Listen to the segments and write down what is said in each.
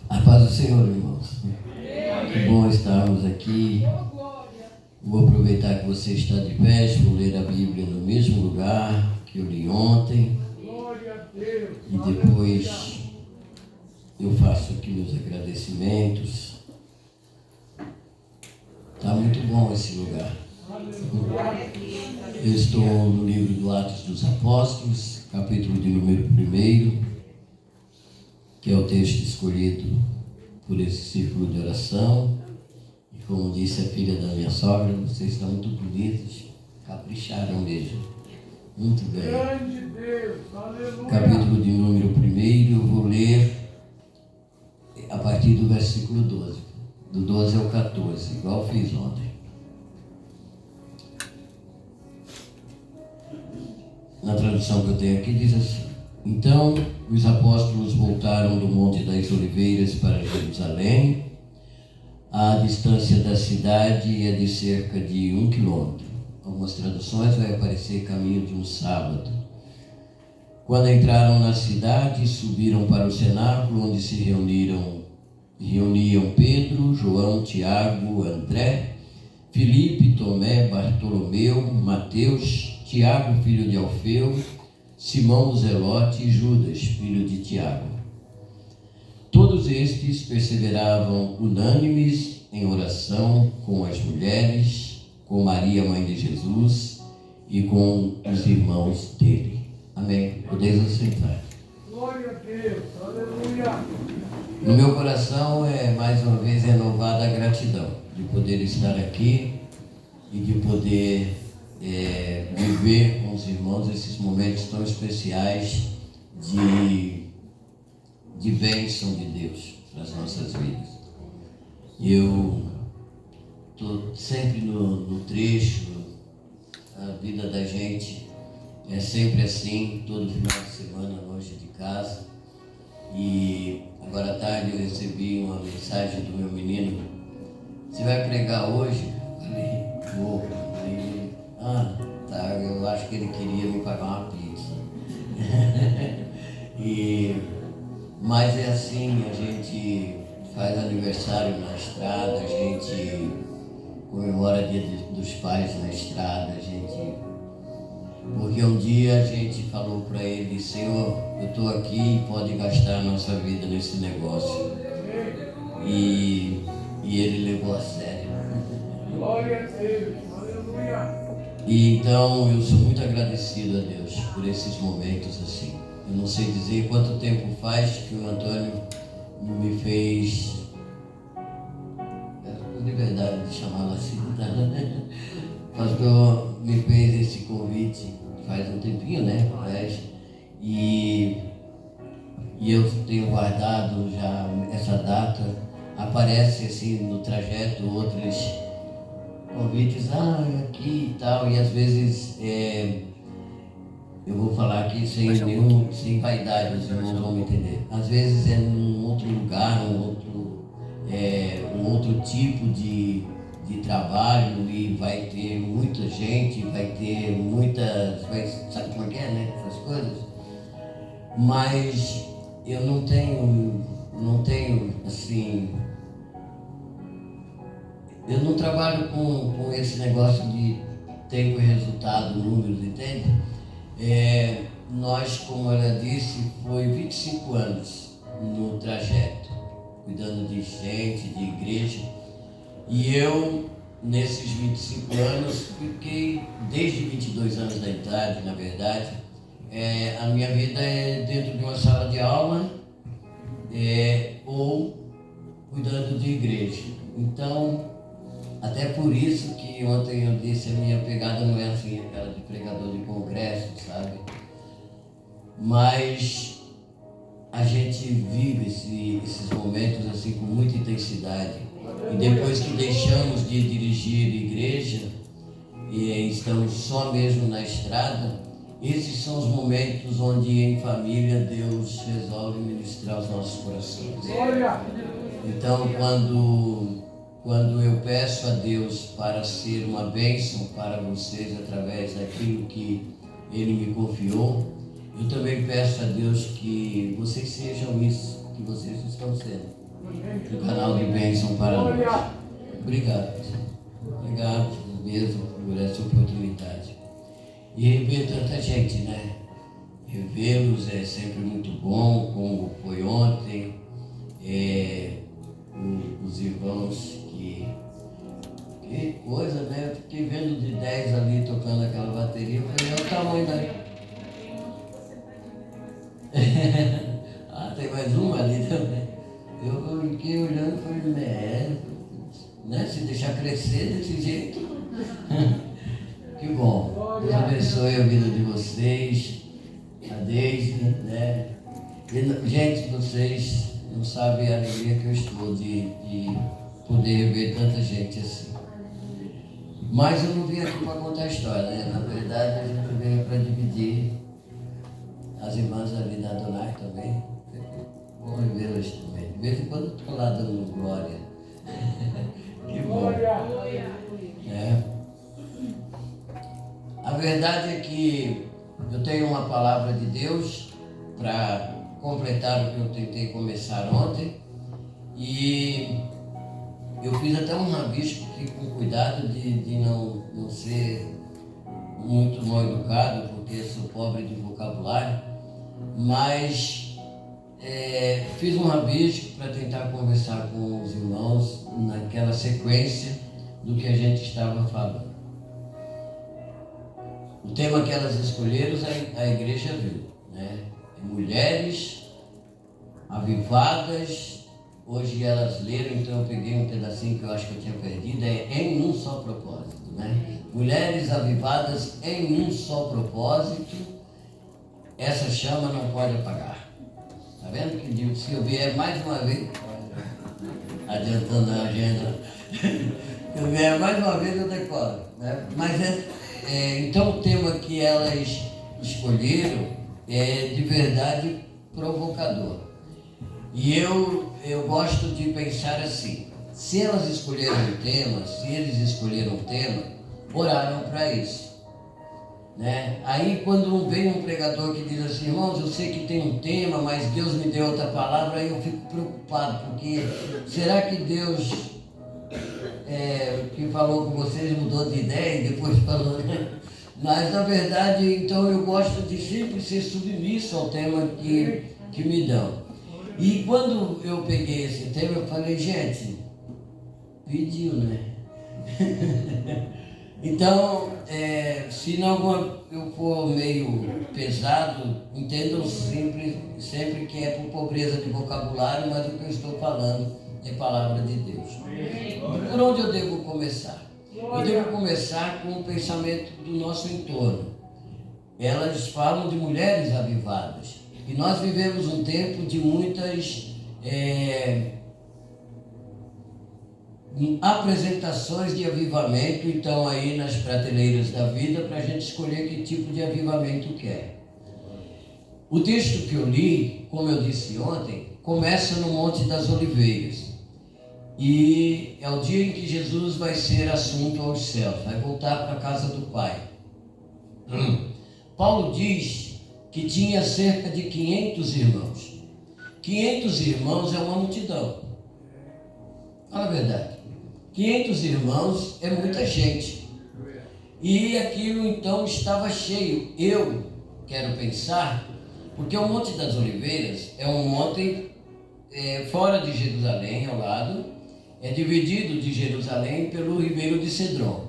A paz do Senhor, irmãos. Que bom estarmos aqui. Vou aproveitar que você está de pé, vou ler a Bíblia no mesmo lugar que eu li ontem. E depois eu faço aqui meus agradecimentos. Está muito bom esse lugar. Eu estou no livro do Atos dos Apóstolos, capítulo de número 1, que é o texto escolhido por esse círculo de oração. E como disse a filha da minha sogra, vocês estão muito bonitos, capricharam mesmo. Muito bem. Capítulo de número 1, eu vou ler a partir do versículo 12. Do 12 ao 14, igual eu fiz ontem. Na tradução que eu tenho aqui diz assim: Então os apóstolos voltaram do Monte das Oliveiras para Jerusalém. A distância da cidade é de cerca de 1 quilômetro. Algumas traduções vai aparecer caminho de um sábado. Quando entraram na cidade, subiram para o cenáculo, onde se reuniam Pedro, João, Tiago, André, Filipe, Tomé, Bartolomeu, Mateus, Tiago, filho de Alfeu, Simão o Zelote e Judas, filho de Tiago. Todos estes perseveravam unânimes em oração com as mulheres, com Maria, mãe de Jesus, e com os irmãos dele. Amém. Podeis assentar. Glória a Deus. Aleluia. No meu coração é mais uma vez renovada a gratidão de poder estar aqui e de poder viver com os irmãos esses momentos tão especiais de bênção de Deus para as nossas vidas. Eu estou sempre no trecho, a vida da gente é sempre assim, todo final de semana longe de casa. E agora à tarde eu recebi uma mensagem do meu menino: você vai pregar hoje? Eu falei, vou. Tá, eu acho que ele queria me pagar uma pizza. Mas é assim, a gente faz aniversário na estrada, a gente comemora Dia dos Pais na estrada, porque um dia a gente falou para ele: Senhor, eu estou aqui e pode gastar a nossa vida nesse negócio. E ele levou a sério. Glória a Deus. Aleluia. E então eu sou muito agradecido a Deus por esses momentos assim. Eu não sei dizer quanto tempo faz que o Antônio me fez, com liberdade de chamá-lo assim, o pastor me fez esse convite faz um tempinho, né? E eu tenho guardado já essa data. Aparece assim no trajeto outros convites, aqui e tal, e às vezes eu vou falar aqui sem vaidade, os irmãos vão me entender. Às vezes é num outro lugar, um outro tipo de trabalho, e vai ter muita gente, vai ter muitas, sabe como é que é, né? Essas coisas. Mas eu não tenho assim, eu não trabalho com esse negócio de tempo e resultado, números, entende? Nós, como ela disse, foi 25 anos no trajeto, cuidando de gente, de igreja. E eu, nesses 25 anos, fiquei desde 22 anos da idade, na verdade. A minha vida é dentro de uma sala de aula ou cuidando de igreja. Então, até por isso que ontem eu disse, a minha pegada não é assim, aquela de pregador de congresso, sabe? Mas a gente vive esses momentos assim com muita intensidade. E depois que deixamos de dirigir igreja e estamos só mesmo na estrada, esses são os momentos onde em família Deus resolve ministrar os nossos corações. Então, quando eu peço a Deus para ser uma bênção para vocês através daquilo que Ele me confiou, Eu também peço a Deus que vocês sejam isso que vocês estão sendo. Um canal de bênção para nós. Obrigado. Obrigado mesmo por essa oportunidade. E rever tanta gente, né? Revê-los é sempre muito bom, como foi ontem. Os irmãos que coisa, né? Eu fiquei vendo de 10 ali tocando aquela bateria. Eu falei, olha o tamanho da... Ah, tem mais uma ali também. Eu fiquei olhando e falei, né? Se deixar crescer desse jeito. Que bom. Deus abençoe a vida de vocês, a Deise, né? E, gente, vocês não sabem a alegria que eu estou de poder ver tanta gente assim. Mas eu não vim aqui para contar a história, né? Na verdade, a gente veio para dividir. As irmãs ali da Adonai também. Bom revê-las também. De vez em quando eu estou lá dando glória. Que bom. É. A verdade é que eu tenho uma palavra de Deus para completar o que eu tentei começar ontem. E eu fiz até um rabisco aqui com cuidado de não ser muito mal educado, porque sou pobre de vocabulário, mas fiz um rabisco para tentar conversar com os irmãos naquela sequência do que a gente estava falando. O tema que elas escolheram, a igreja viu, né? Mulheres avivadas. Hoje elas leram, então eu peguei um pedacinho que eu acho que eu tinha perdido, em um só propósito, né? Mulheres avivadas em um só propósito, essa chama não pode apagar. Tá vendo que digo, se eu vier mais uma vez, adiantando a agenda, se eu vier mais uma vez eu decoro, né? Mas então o tema que elas escolheram é de verdade provocador. E eu gosto de pensar assim, se elas escolheram um tema, se eles escolheram um tema, oraram para isso, né? Aí quando vem um pregador que diz assim, irmãos, eu sei que tem um tema, mas Deus me deu outra palavra, aí eu fico preocupado, porque será que Deus que falou com vocês mudou de ideia e depois falou, né? Mas na verdade, então eu gosto de sempre ser submisso ao tema que me dão. E quando eu peguei esse tema, eu falei, gente, pediu, né? Então, se não eu for meio pesado, entendam sempre que é por pobreza de vocabulário, mas o que eu estou falando é palavra de Deus. Por onde eu devo começar? Eu devo começar com o pensamento do nosso entorno. Elas falam de mulheres avivadas. E nós vivemos um tempo de muitas apresentações de avivamento, então aí nas prateleiras da vida, para a gente escolher que tipo de avivamento quer. O texto que eu li, como eu disse ontem, começa no Monte das Oliveiras. E é o dia em que Jesus vai ser assunto aos céus, vai voltar para a casa do Pai. Paulo diz que tinha cerca de 500 irmãos. 500 irmãos é uma multidão. Fala a verdade. 500 irmãos é muita gente. E aquilo então estava cheio. Eu quero pensar, porque o Monte das Oliveiras é um monte fora de Jerusalém, ao lado, é dividido de Jerusalém pelo Ribeiro de Cedron.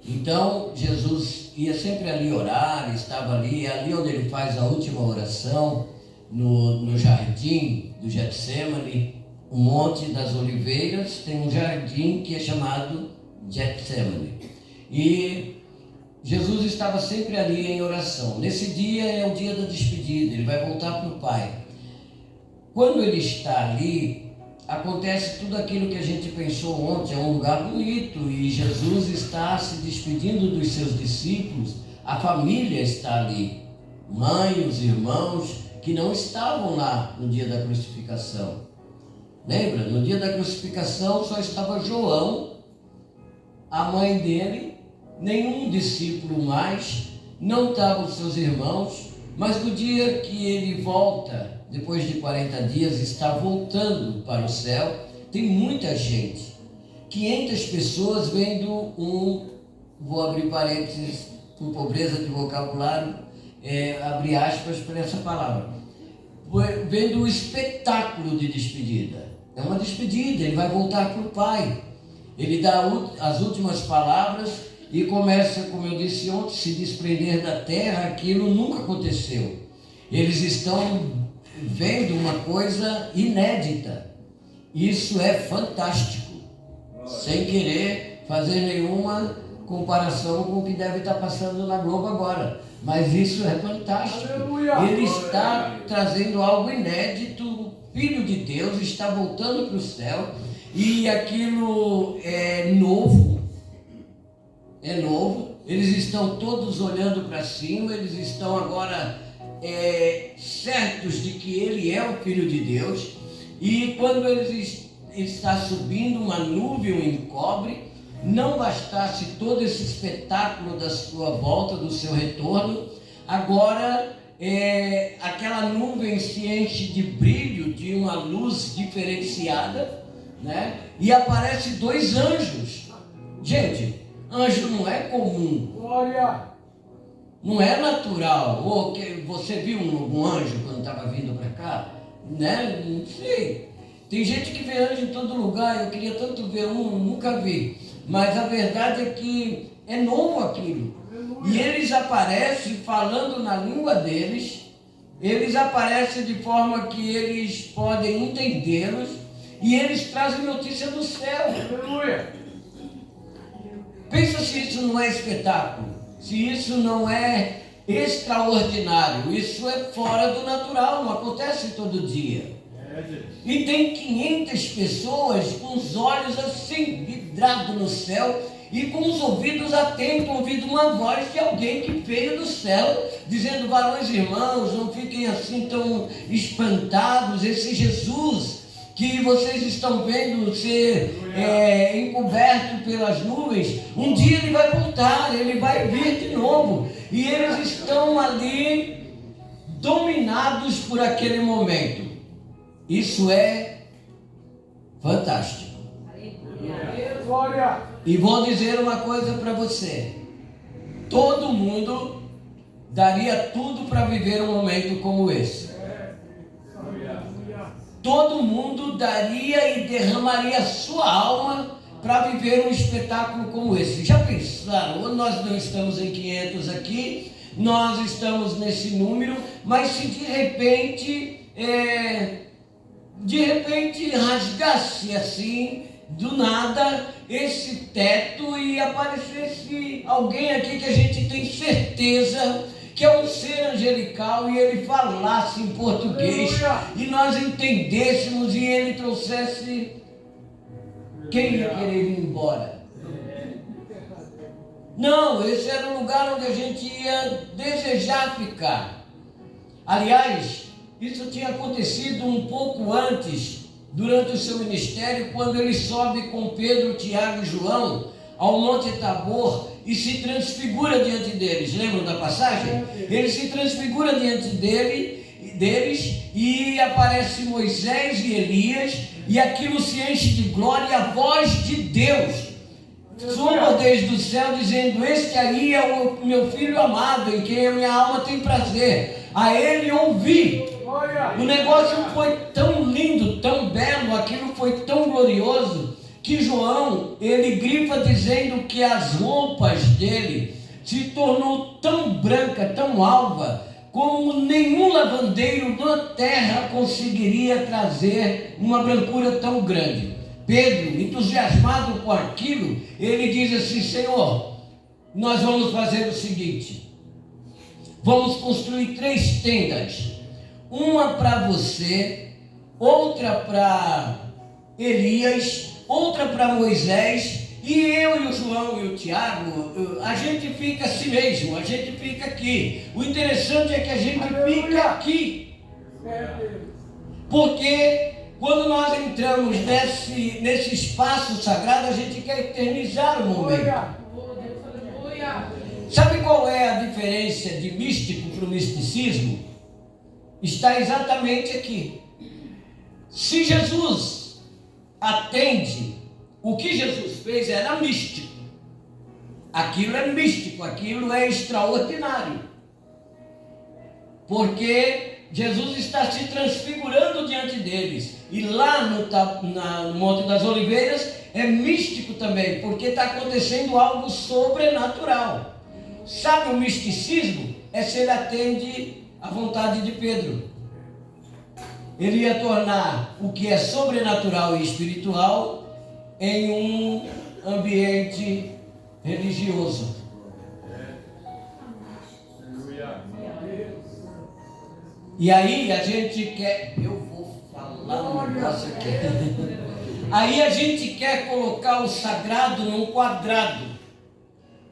Então, Jesus ia sempre ali orar, estava ali onde ele faz a última oração, no jardim do Getsemane, o Monte das Oliveiras, tem um jardim que é chamado Getsemane. E Jesus estava sempre ali em oração. Nesse dia é o dia da despedida, ele vai voltar para o Pai. Quando ele está ali, acontece tudo aquilo que a gente pensou ontem, é um lugar bonito e Jesus está se despedindo dos seus discípulos, a família está ali, mãe, os irmãos que não estavam lá no dia da crucificação. Lembra? No dia da crucificação só estava João, a mãe dele, nenhum discípulo mais, não estavam seus irmãos, Mas no dia que ele volta, depois de 40 dias, está voltando para o céu, tem muita gente. 500 pessoas vendo vou abrir parênteses, com pobreza de vocabulário, abrir aspas para essa palavra, vendo o espetáculo de despedida. É uma despedida, ele vai voltar para o Pai. Ele dá as últimas palavras e começa, como eu disse ontem, se desprender da terra. Aquilo nunca aconteceu. Eles estão vendo uma coisa inédita. Isso é fantástico. Sem querer fazer nenhuma comparação com o que deve estar passando na Globo agora. Mas isso é fantástico. Ele está trazendo algo inédito. O Filho de Deus está voltando para o céu. E aquilo é novo. É novo. Eles estão todos olhando para cima. Eles estão agora certos de que ele é o Filho de Deus. E quando está subindo uma nuvem o encobre, não bastasse todo esse espetáculo da sua volta, do seu retorno, agora aquela nuvem se enche de brilho, de uma luz diferenciada, né? E aparece 2 anjos. Gente, anjo não é comum. Glória. Não é natural. Ou que você viu um anjo quando estava vindo para cá? Né? Não sei. Tem gente que vê anjo em todo lugar. Eu queria tanto ver nunca vi. Mas a verdade é que é novo aquilo. E eles aparecem falando na língua deles. Eles aparecem de forma que eles podem entendê-los. E eles trazem notícia do céu. Aleluia. Pensa se isso não é espetáculo. Se isso não é extraordinário. Isso é fora do natural. Não acontece todo dia. E tem 500 pessoas com os olhos assim, vidrados no céu, e com os ouvidos atentos, ouvindo uma voz de alguém que veio do céu, dizendo: varões e irmãos, não fiquem assim tão espantados. Esse Jesus que vocês estão vendo ser encoberto pelas nuvens, um dia ele vai voltar, ele vai vir de novo. E eles estão ali dominados por aquele momento. Isso é fantástico. Glória. E vou dizer uma coisa para você. Todo mundo daria tudo para viver um momento como esse. Todo mundo daria e derramaria sua alma para viver um espetáculo como esse. Já pensaram? Nós não estamos em 500 aqui, nós estamos nesse número, mas se de repente rasgasse assim, do nada, esse teto e aparecesse alguém aqui que a gente tem certeza que é um ser angelical, e ele falasse em português, e nós entendêssemos, e ele trouxesse, quem ia querer ir embora? Não, esse era o lugar onde a gente ia desejar ficar. Aliás, isso tinha acontecido um pouco antes, durante o seu ministério, quando ele sobe com Pedro, Tiago e João ao Monte Tabor e se transfigura diante deles. Lembram da passagem? Ele se transfigura diante deles e aparece Moisés e Elias, e aquilo se enche de glória, e a voz de Deus soa desde o céu dizendo: este aí é o meu filho amado, em quem a minha alma tem prazer, a ele ouvi. O negócio foi tão lindo, tão belo, aquilo foi tão glorioso, que João, ele grifa dizendo que as roupas dele se tornou tão branca, tão alva, como nenhum lavandeiro na terra conseguiria trazer uma brancura tão grande. Pedro, entusiasmado com aquilo, ele diz assim: Senhor, nós vamos fazer o seguinte, vamos construir 3 tendas, uma para você, outra para Elias, outra para Moisés, e eu e o João e o Tiago, a gente fica assim mesmo, a gente fica aqui. O interessante é que a gente fica aqui, porque quando nós entramos nesse espaço sagrado, a gente quer eternizar o momento. Sabe qual é a diferença de místico para o misticismo? Está exatamente aqui. Se Jesus atende, o que Jesus fez era místico. Aquilo é místico, aquilo é extraordinário. Porque Jesus está se transfigurando diante deles. E lá no Monte das Oliveiras é místico também, porque está acontecendo algo sobrenatural. Sabe o misticismo? É se ele atende à vontade de Pedro. Ele ia tornar o que é sobrenatural e espiritual em um ambiente religioso. E aí a gente quer... Eu vou falar um negócio aqui. Aí a gente quer colocar o sagrado num quadrado.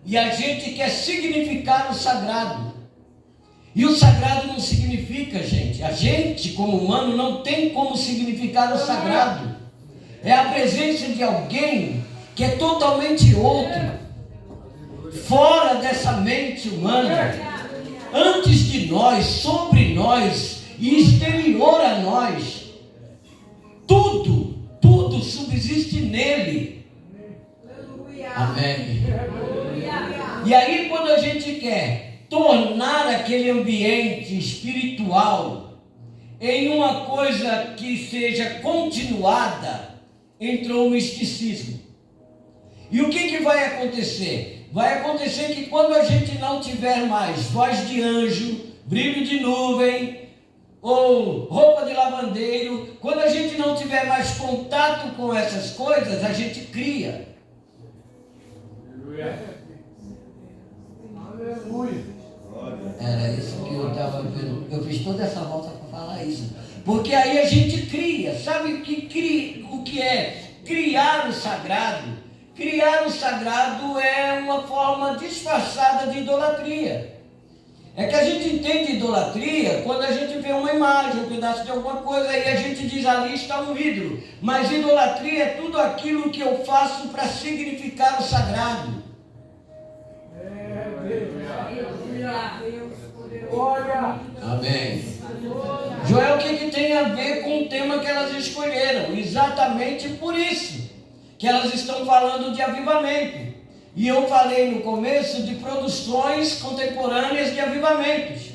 E a gente quer significar o sagrado. E o sagrado não significa, gente. A gente, como humano, não tem como significar o sagrado. É a presença de alguém que é totalmente outro, fora dessa mente humana, antes de nós, sobre nós e exterior a nós. Tudo subsiste nele. Amém. E aí, quando a gente quer tornar aquele ambiente espiritual em uma coisa que seja continuada, entrou o misticismo. E o que vai acontecer? Vai acontecer que quando a gente não tiver mais voz de anjo, brilho de nuvem, ou roupa de lavandeiro, quando a gente não tiver mais contato com essas coisas, a gente cria. Aleluia. Era isso que eu estava vendo. Eu fiz toda essa volta para falar isso. Porque aí a gente cria. Sabe o que é criar o sagrado? Criar o sagrado é uma forma disfarçada de idolatria. É que a gente entende idolatria quando a gente vê uma imagem, um pedaço de alguma coisa, e a gente diz ali está um ídolo. Mas idolatria é tudo aquilo que eu faço para significar o sagrado. Glória. Amém. Joel, o que tem a ver com o tema que elas escolheram? Exatamente por isso que elas estão falando de avivamento. E eu falei no começo de produções contemporâneas de avivamentos.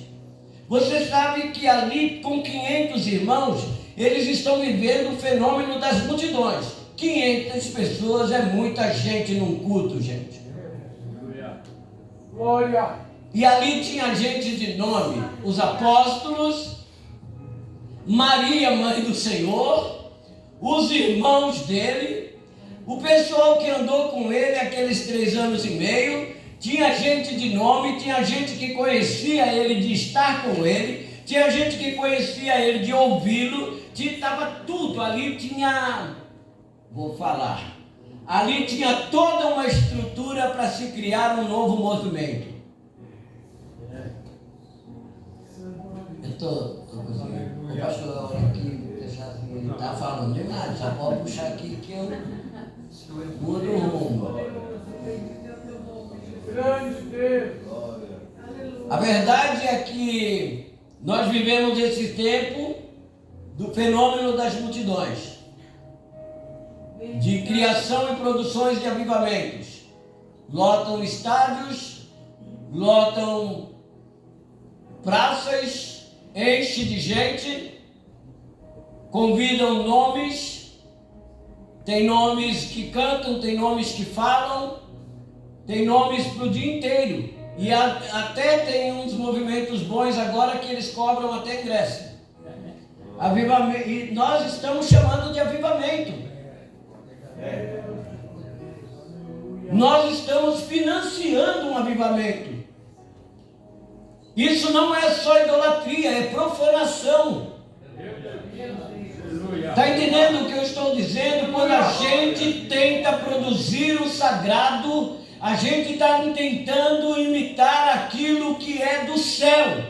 Você sabe que ali, com 500 irmãos, eles estão vivendo o fenômeno das multidões. 500 pessoas é muita gente num culto, gente. Glória. E ali tinha gente de nome, os apóstolos, Maria, mãe do Senhor, os irmãos dele, o pessoal que andou com ele aqueles 3 anos e meio. Tinha gente de nome, tinha gente que conhecia ele de estar com ele, tinha gente que conhecia ele de ouvi-lo, estava tudo ali, ali tinha toda uma estrutura para se criar um novo movimento. O pastor, a hora que ele está falando demais, só pode puxar aqui que eu mudo o rumo. Grande Deus. A verdade é que nós vivemos esse tempo do fenômeno das multidões, de criação e produções de avivamentos. Lotam estádios, lotam praças, enche de gente, convidam nomes, tem nomes que cantam, tem nomes que falam, tem nomes para o dia inteiro. E até tem uns movimentos bons agora que eles cobram até ingresso. Avivamento, e nós estamos chamando de avivamento. Nós estamos financiando um avivamento. Isso não é só idolatria, é profanação. Está entendendo o que eu estou dizendo? Quando a gente tenta produzir o sagrado, a gente está tentando imitar aquilo que é do céu.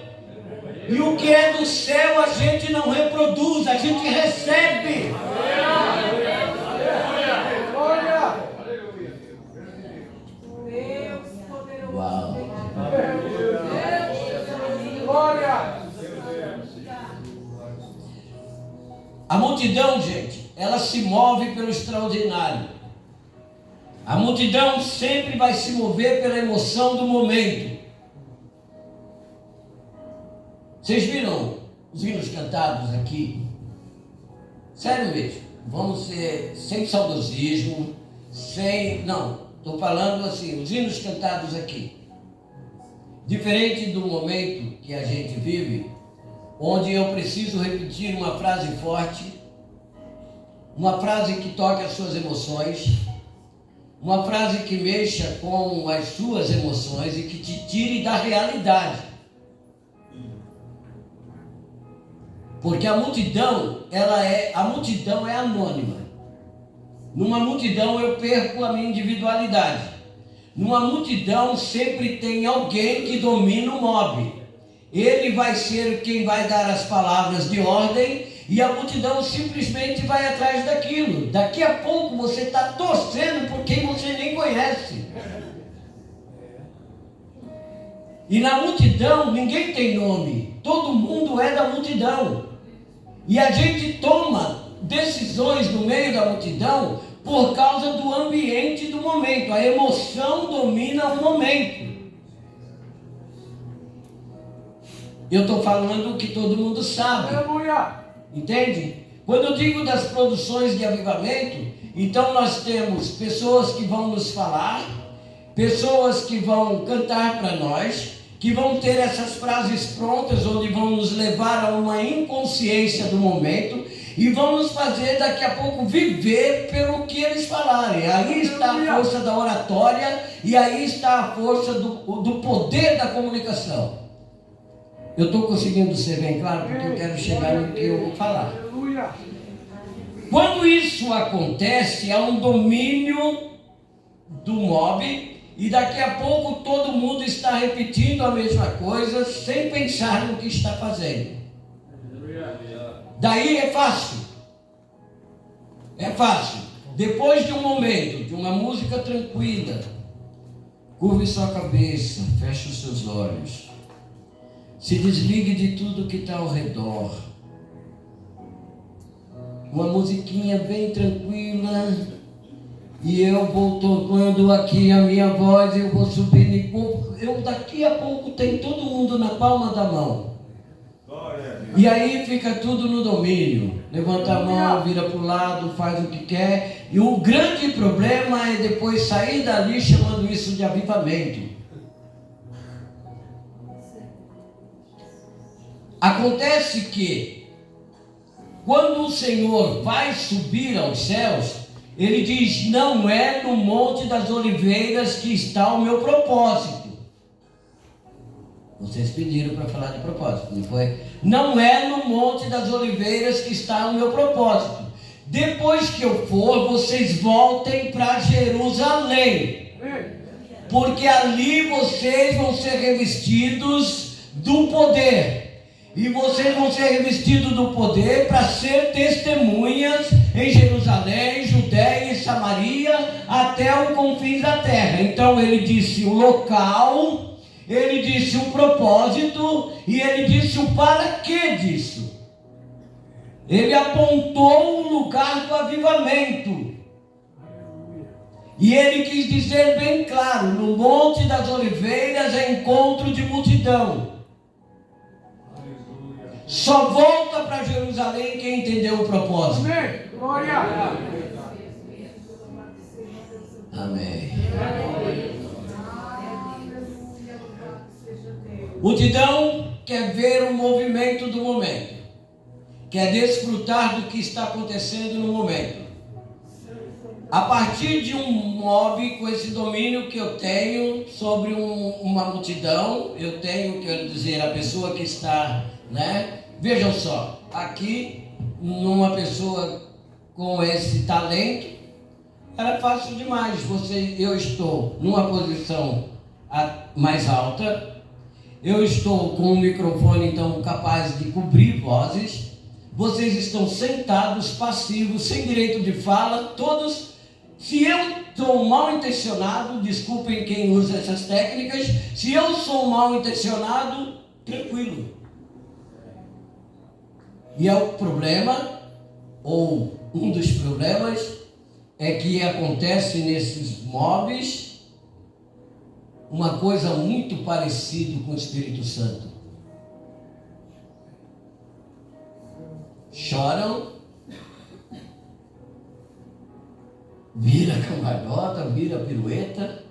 E o que é do céu a gente não reproduz, a gente recebe. Uau. A multidão, gente, ela se move pelo extraordinário. A multidão sempre vai se mover pela emoção do momento. Vocês viram os hinos cantados aqui? Sério mesmo, vamos ser sem saudosismo, estou falando assim, os hinos cantados aqui. Diferente do momento que a gente vive, onde eu preciso repetir uma frase forte, uma frase que toque as suas emoções, uma frase que mexa com as suas emoções e que te tire da realidade. Porque a multidão é anônima. Numa multidão eu perco a minha individualidade. Numa multidão sempre tem alguém que domina o mob. Ele vai ser quem vai dar as palavras de ordem e a multidão simplesmente vai atrás daquilo. Daqui a pouco você está torcendo por quem você nem conhece. E na multidão ninguém tem nome. Todo mundo é da multidão. E a gente toma decisões no meio da multidão por causa do ambiente do momento. A emoção domina o momento. Eu estou falando o que todo mundo sabe. Aleluia. Entende? Quando eu digo das produções de avivamento, então nós temos pessoas que vão nos falar, pessoas que vão cantar para nós, que vão ter essas frases prontas, onde vão nos levar a uma inconsciência do momento e vão nos fazer daqui a pouco viver pelo que eles falarem. Aí está a força da oratória e aí está a força do poder da comunicação. Eu estou conseguindo ser bem claro porque eu quero chegar no que eu vou falar. Quando isso acontece, há um domínio do mob. E daqui a pouco todo mundo está repetindo a mesma coisa sem pensar no que está fazendo. Daí é fácil. É fácil. Depois de um momento, de uma música tranquila, curve sua cabeça, feche os seus olhos. Se desligue de tudo que está ao redor. Uma musiquinha bem tranquila. E eu vou tocando aqui a minha voz, eu vou subindo, daqui a pouco tem todo mundo na palma da mão. E aí fica tudo no domínio. Levanta a mão, vira para o lado, faz o que quer. E o grande problema é depois sair dali chamando isso de avivamento. Acontece que quando o Senhor vai subir aos céus, Ele diz, não é no Monte das Oliveiras que está o meu propósito. Vocês pediram para falar de propósito, não foi? Não é no Monte das Oliveiras que está o meu propósito. Depois que eu for, vocês voltem para Jerusalém. Porque ali vocês vão ser revestidos do poder. E vocês vão ser revestidos do poder para ser testemunhas em Jerusalém, Judéia e Samaria, até os confins da terra. Então ele disse o local, ele disse o propósito e ele disse o para que disso. Ele apontou o lugar do avivamento. E ele quis dizer bem claro, no Monte das Oliveiras é encontro de multidão. Só volta para Jerusalém quem entendeu o propósito. Amém. Glória. Amém. Multidão quer ver o movimento do momento. Quer desfrutar do que está acontecendo no momento. A partir de um mob, com esse domínio que eu tenho sobre uma multidão, eu tenho, quero dizer, a pessoa que está, né? Vejam só, aqui, numa pessoa com esse talento, era fácil demais. Eu estou numa posição mais alta, eu estou com um microfone, então, capaz de cobrir vozes, vocês estão sentados, passivos, sem direito de fala, todos. Se eu sou mal intencionado, desculpem quem usa essas técnicas, se eu sou mal intencionado, tranquilo. E é o problema ou um dos problemas, é que acontece nesses mobs uma coisa muito parecida com o Espírito Santo. Choram, vira cambalhota, vira pirueta.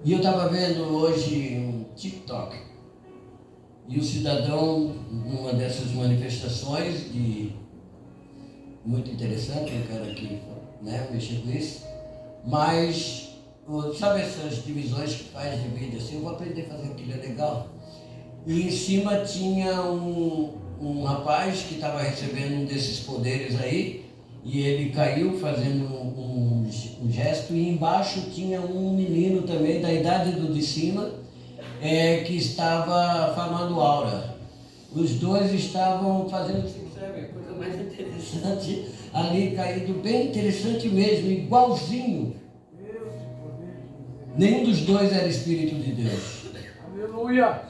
E eu estava vendo hoje um TikTok, e o cidadão, numa dessas manifestações, muito interessante, eu quero aqui mexer com isso, mas sabe essas divisões que faz de vídeo assim, eu vou aprender a fazer aquilo, é legal. E em cima tinha um rapaz que estava recebendo um desses poderes aí, e ele caiu fazendo um gesto, e embaixo tinha um menino também da idade do de cima, que estava formando aura. Os dois estavam fazendo, sabe, a coisa mais interessante ali caído, bem interessante mesmo, igualzinho. Nenhum dos dois era Espírito de Deus. Aleluia.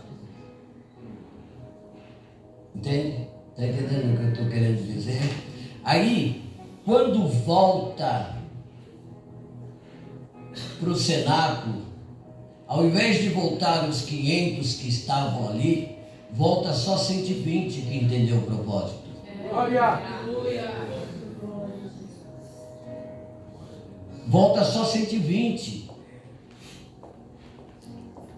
Entende? Está entendendo o que eu estou querendo dizer? Aí, quando volta para o cenáculo, ao invés de voltar os 500 que estavam ali, volta só 120 que entendeu o propósito. Glória. Volta só 120.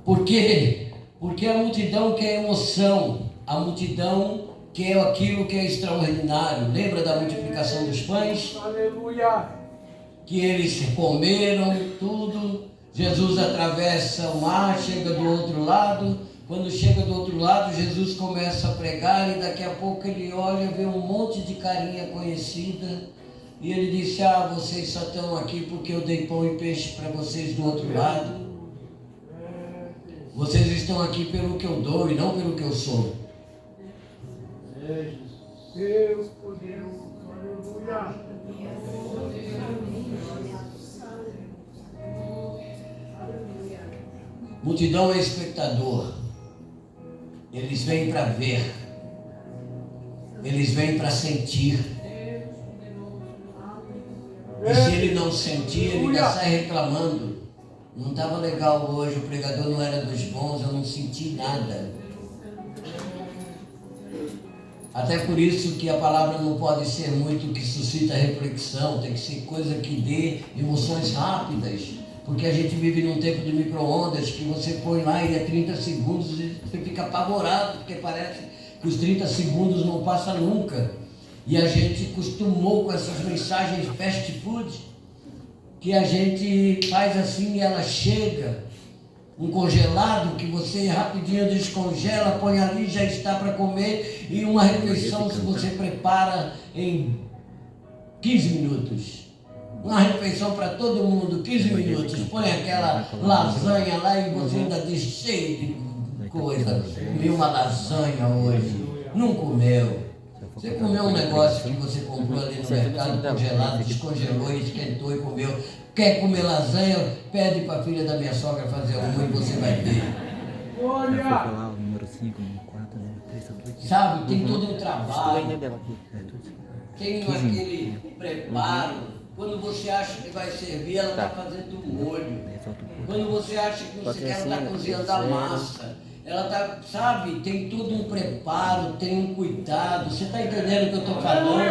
Por quê? Porque a multidão quer emoção, a multidão quer aquilo que é extraordinário. Lembra da multiplicação dos pães? Aleluia. Que eles comeram tudo. Jesus atravessa o mar, chega do outro lado. Quando chega do outro lado, Jesus começa a pregar e daqui a pouco ele olha, vê um monte de carinha conhecida. E ele disse: vocês só estão aqui porque eu dei pão e peixe para vocês do outro lado. Vocês estão aqui pelo que eu dou e não pelo que eu sou. Deus poderoso. Aleluia. Multidão é espectador. Eles vêm para ver. Eles vêm para sentir. E se ele não sentir, ele já sai reclamando. Não estava legal hoje, o pregador não era dos bons, eu não senti nada. Até por isso que a palavra não pode ser muito que suscita reflexão, tem que ser coisa que dê emoções rápidas. Porque a gente vive num tempo de micro-ondas que você põe lá e é 30 segundos e você fica apavorado, porque parece que os 30 segundos não passam nunca. E a gente acostumou com essas mensagens fast food, que a gente faz assim e ela chega. Um congelado que você rapidinho descongela, põe ali, já está para comer. E uma refeição se você prepara em 15 minutos. Uma refeição para todo mundo, 15 minutos. Põe aquela lasanha lá e você ainda diz cheio de coisa. Comeu uma lasanha hoje. Não comeu. Você comeu um negócio que você comprou ali no mercado congelado, descongelou, esquentou e comeu. Quer comer lasanha? Pede para a filha da minha sogra fazer uma e você vai ver. Glória. Lá, o número 5, número 4, número 3, tá tudo aqui. Sabe, tem todo um trabalho, Tudo. tem aquele preparo. Quando você acha que vai servir, ela está fazendo o molho. Quando você acha que você quer, ela está cozinhando a massa. Ela está, sabe, tem todo um preparo, tem um cuidado. Você está entendendo o que eu estou falando?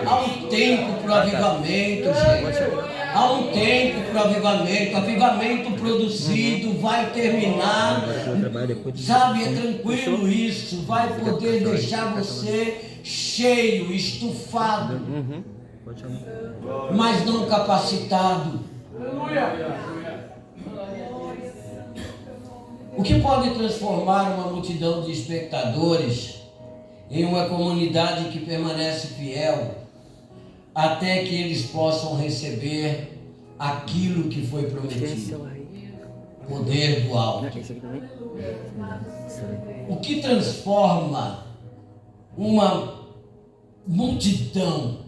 Há um tempo para o avivamento, gente. Há um tempo para o avivamento. Avivamento produzido vai terminar. Sabe, é tranquilo isso. Vai poder deixar você cheio, estufado, mas não capacitado. O que pode transformar uma multidão de espectadores em uma comunidade que permanece fiel até que eles possam receber aquilo que foi prometido? Poder do alto. O que transforma uma multidão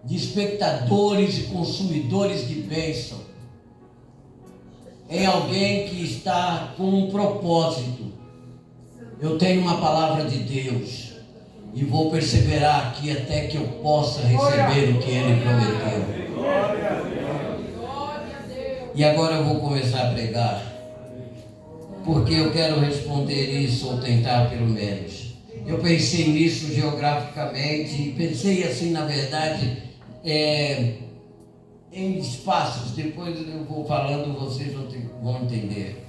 de espectadores e consumidores de bênção em alguém que está com um propósito? Eu tenho uma palavra de Deus. e vou perseverar aqui até que eu possa receber o que Ele prometeu. E agora eu vou começar a pregar, porque eu quero responder isso, ou tentar pelo menos. Eu pensei nisso geograficamente, e pensei assim, na verdade, em espaços. Depois eu vou falando, vocês vão entender.